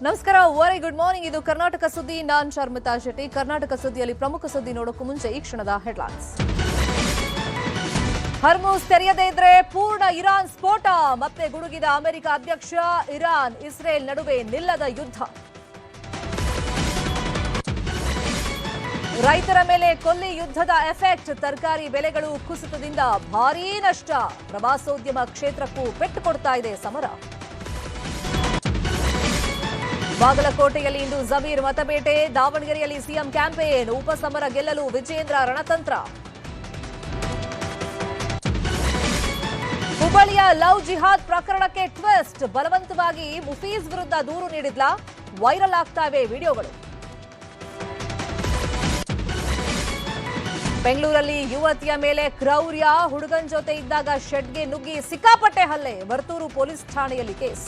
ನಮಸ್ಕಾರ, very good morning. ಇದು ಕರ್ನಾಟಕ ಸುದ್ದಿ. ನಾನು ಶರ್ಮಿತಾ ಶೆಟ್ಟಿ. ಕರ್ನಾಟಕ ಸುದ್ದಿಯಲ್ಲಿ ಪ್ರಮುಖ ಸುದ್ದಿ ನೋಡೋಕ್ಕೂ ಮುಂಚೆ ಈ ಕ್ಷಣದ ಹೆಡ್ಲೈನ್ಸ್. ಹರ್ಮುಜ್ ತೆರೆಯದೇ ಇದ್ರೆ ಪೂರ್ಣ ಇರಾನ್ ಸ್ಫೋಟ. ಮತ್ತೆ ಗುಡುಗಿದ ಅಮೆರಿಕ ಅಧ್ಯಕ್ಷ. ಇರಾನ್ ಇಸ್ರೇಲ್ ನಡುವೆ ನಿಲ್ಲದ ಯುದ್ಧ. ರೈತರ ಮೇಲೆ ಕೊಲ್ಲಿ ಯುದ್ಧದ ಎಫೆಕ್ಟ್. ತರಕಾರಿ ಬೆಲೆಗಳು ಕುಸಿತದಿಂದ ಭಾರೀ ನಷ್ಟ. ಪ್ರವಾಸೋದ್ಯಮ ಕ್ಷೇತ್ರಕ್ಕೂ ಪೆಟ್ಟು ಕೊಡ್ತಾ ಇದೆ ಸಮರ. ಬಾಗಲಕೋಟೆಯಲ್ಲಿ ಇಂದು ಜಮೀರ್ ಮತಬೇಟೆ. ದಾವಣಗೆರೆಯಲ್ಲಿ ಸಿಎಂ ಕ್ಯಾಂಪೇನ್. ಉಪಸಮರ ಗೆಲ್ಲಲು ವಿಜೇಂದ್ರ ರಣತಂತ್ರ. ಹುಬ್ಬಳ್ಳಿಯ ಲವ್ ಜಿಹಾದ್ ಪ್ರಕರಣಕ್ಕೆ ಟ್ವಿಸ್ಟ್. ಬಲವಂತವಾಗಿ ಮುಫೀಜ್ ವಿರುದ್ಧ ದೂರು ನೀಡಿದ್ಲ. ವೈರಲ್ ಆಗ್ತಾ ಇವೆ ವಿಡಿಯೋಗಳು. ಬೆಂಗಳೂರಲ್ಲಿ ಯುವತಿಯ ಮೇಲೆ ಕ್ರೌರ್ಯ. ಹುಡುಗನ್ ಜೊತೆ ಇದ್ದಾಗ ಶೆಡ್ಗೆ ನುಗ್ಗಿ ಸಿಕ್ಕಾಪಟ್ಟೆ ಹಲ್ಲೆ. ವರ್ತೂರು ಪೊಲೀಸ್ ಠಾಣೆಯಲ್ಲಿ ಕೇಸ್.